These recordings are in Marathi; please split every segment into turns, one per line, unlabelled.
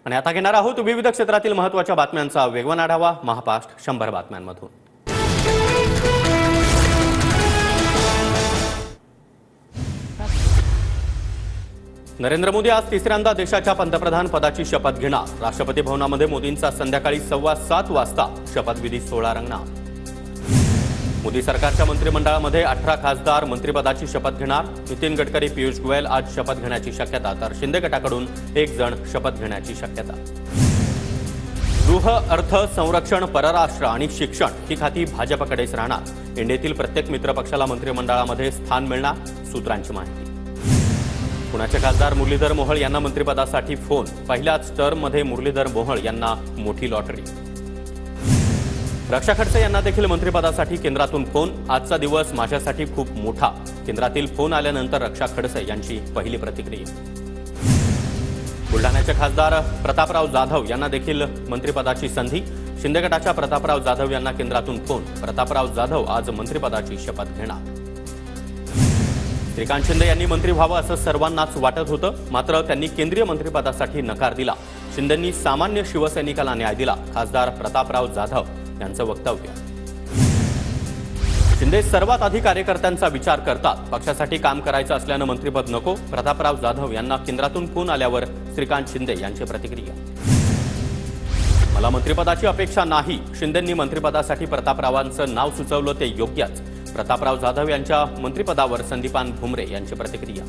आणि आता घेणार आहोत विविध क्षेत्रातील महत्त्वाच्या बातम्यांचा वेगवान आढावा महापास्ट 100 बातम्यांमधून। नरेंद्र मोदी आज तिसऱ्यांदा देशाच्या पंतप्रधान पदाची शपथ घेणार। राष्ट्रपती भवनामध्ये मोदींचा संध्याकाळी 7:15 वाजता शपथविधी सोहळा रंगणार। मोदी सरकारच्या मंत्रिमंडळामध्ये 18 खासदार मंत्रिपदाची शपथ घेणार। नितीन गडकरी, पीयूष गोयल आज शपथ घेण्याची शक्यता, तर शिंदे गटाकडून एक जण शपथ घेण्याची शक्यता। गृह, अर्थ, संरक्षण, परराष्ट्र आणि शिक्षण ही खाती भाजपकडेच राहणार। इंडियातील प्रत्येक मित्रपक्षाला मंत्रिमंडळामध्ये स्थान मिळणार, सूत्रांची माहिती। पुण्याचे खासदार मुरलीधर मोहोळ यांना मंत्रिपदासाठी फोन। पहिल्याच टर्ममध्ये मुरलीधर मोहोळ यांना मोठी लॉटरी। रक्षा खडसे यांना देखील मंत्रिपदासाठी केंद्रातून फोन। आजचा दिवस माझ्यासाठी खूप मोठा, केंद्रातील फोन आल्यानंतर रक्षा खडसे यांची पहिली प्रतिक्रिया। बुलढाण्याचे खासदार प्रतापराव जाधव यांना देखील मंत्रिपदाची संधी। शिंदे गटाच्या प्रतापराव जाधव यांना केंद्रातून फोन। प्रतापराव जाधव आज मंत्रिपदाची शपथ घेणार। श्रीकांत शिंदे यांनी मंत्री व्हावं असं सर्वांनाच वाटत होतं, मात्र त्यांनी केंद्रीय मंत्रिपदासाठी नकार दिला। शिंदेंनी सामान्य शिवसैनिकाला न्याय दिला, खासदार प्रतापराव जाधव यांचं वक्तव्य। शिंदे सर्वात आधी कार्यकर्त्यांचा विचार करतात, पक्षासाठी काम करायचं असल्यानं मंत्रिपद नको। प्रतापराव जाधव यांना केंद्रातून फोन आल्यावर श्रीकांत शिंदे यांची प्रतिक्रिया। मला मंत्रिपदाची अपेक्षा नाही, शिंदेंनी मंत्रिपदासाठी प्रतापरावांचं नाव सुचवलं ते योग्यच। प्रतापराव जाधव यांच्या मंत्रिपदावर संदीपान भुमरे यांची प्रतिक्रिया।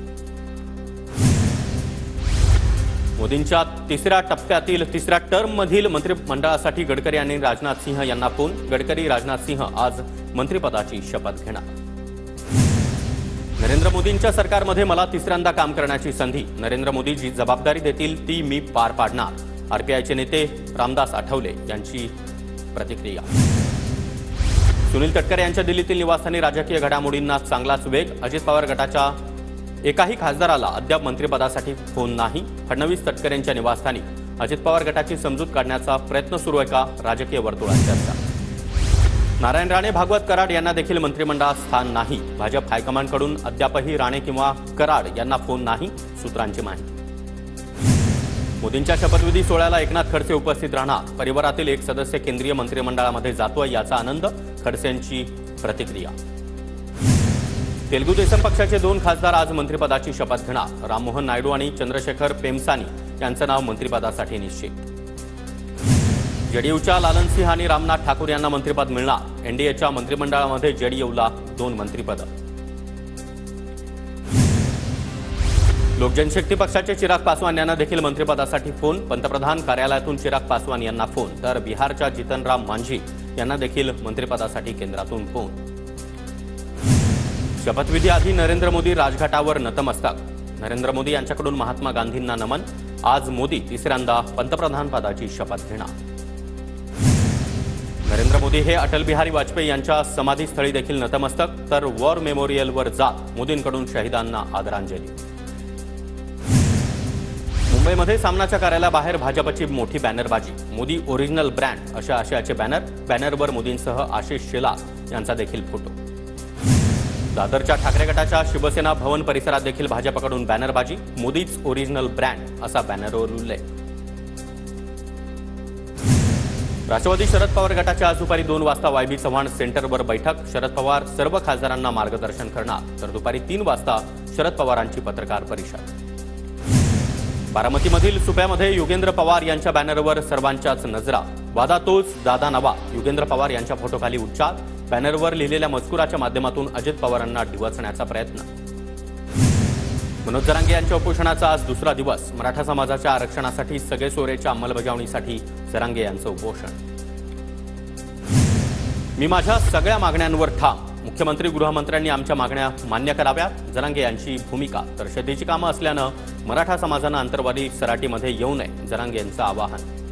मोदींच्या तिसऱ्या टप्प्यातील तिसऱ्या टर्ममधील मंत्रिमंडळासाठी गडकरी आणि राजनाथ सिंह यांना फोन। गडकरी, राजनाथ सिंह आज मंत्रिपदाची शपथ घेणार। नरेंद्र मोदींच्या सरकारमध्ये मला तिसऱ्यांदा काम करण्याची संधी। नरेंद्र मोदी जी जबाबदारी देतील ती मी पार पाडणार, आरपीआयचे नेते रामदास आठवले यांची प्रतिक्रिया। सुनील तटकरे यांच्या दिल्लीतील निवासस्थानी राजकीय घडामोडींना चांगलाच वेग। अजित पवार गटाच्या एकाही खासदाराला अद्याप मंत्रिपदासाठी फोन नाही। फडणवीस तटकरेंच्या निवासस्थानी अजित पवार गटाची समजूत काढण्याचा प्रयत्न सुरू आहे का, राजकीय वर्तुळात चर्चा। नारायण राणे, भागवत कराड यांना देखील मंत्रिमंडळात स्थान नाही। भाजप हायकमांडकडून अद्यापही राणे किंवा कराड यांना फोन नाही, सूत्रांची माहिती। मोदींच्या शपथविधी सोहळ्याला एकनाथ खडसे उपस्थित राहणार। परिवारातील एक सदस्य केंद्रीय मंत्रिमंडळामध्ये जातोय याचा आनंद, खडसेंची प्रतिक्रिया। तेलुगू देसम पक्षाचे 2 खासदार आज मंत्रिपदाची शपथ घेणार। राममोहन नायडू आणि चंद्रशेखर पेमसानी यांचं नाव मंत्रिपदासाठी निश्चित। जेडीयूच्या लालन सिंह आणि रामनाथ ठाकूर यांना मंत्रिपद मिळणार। एनडीएच्या मंत्रिमंडळामध्ये जेडीयूला 2 मंत्रिपदं। लोक जनशक्ती पक्षाचे चिराग पासवान यांना देखील मंत्रिपदासाठी फोन। पंतप्रधान कार्यालयातून चिराग पासवान यांना फोन, तर बिहारच्या जितनराम मांझी यांना देखील मंत्रिपदासाठी केंद्रातून फोन। शपथविधी आधी नरेंद्र मोदी राजघाटावर नतमस्तक। नरेंद्र मोदी यांच्याकडून महात्मा गांधींना नमन। आज मोदी तिसऱ्यांदा पंतप्रधान पदाची शपथ घेणार। नरेंद्र मोदी हे अटल बिहारी वाजपेयी यांच्या समाधीस्थळी देखील नतमस्तक, तर वॉर मेमोरियलवर जात मोदींकडून शहीदांना आदरांजली। मुंबईमध्ये सामनाच्या कार्यालयाबाहेर भाजपची मोठी बॅनरबाजी। मोदी ओरिजिनल ब्रँड अशा आशयाचे बॅनरवर मोदींसह आशिष शेलार यांचा देखील फोटो। दादरच्या ठाकरे गटाच्या शिवसेना भवन परिसरात देखील भाजपकडून बॅनरबाजी। मोदीच ओरिजिनल ब्रँड असा बॅनरवर उल्लेख। राष्ट्रवादी शरद पवार गटाच्या आज दुपारी 2 वाजता वायबी चव्हाण सेंटरवर बैठक। शरद पवार सर्व खासदारांना मार्गदर्शन करणार, तर दुपारी 3 वाजता शरद पवारांची पत्रकार परिषद। बारामतीमधील सुप्यामध्ये योगेंद्र पवार यांच्या बॅनरवर सर्वांच्याच नजरा। वादा तोच दादा नवा, योगेंद्र पवार यांच्या फोटोखाली उच्चार। बॅनरवर लिहिलेल्या मजकुराच्या माध्यमातून अजित पवारांना डिवचण्याचा प्रयत्न। मनोज जरांगे यांच्या उपोषणाचा आज दुसरा दिवस। मराठा समाजाच्या आरक्षणासाठी सगळे सोयरेच्या अंमलबजावणीसाठी जरांगे यांचं उपोषण। मी माझ्या सगळ्या मागण्यांवर ठाम, मुख्यमंत्री गृहमंत्र्यांनी आमच्या मागण्या मान्य कराव्यात, जरांगे यांची भूमिका। तर शेतीची कामं असल्यानं मराठा समाजानं आंतरवादी सराटीमध्ये येऊ नये, जरांगे यांचं आवाहन।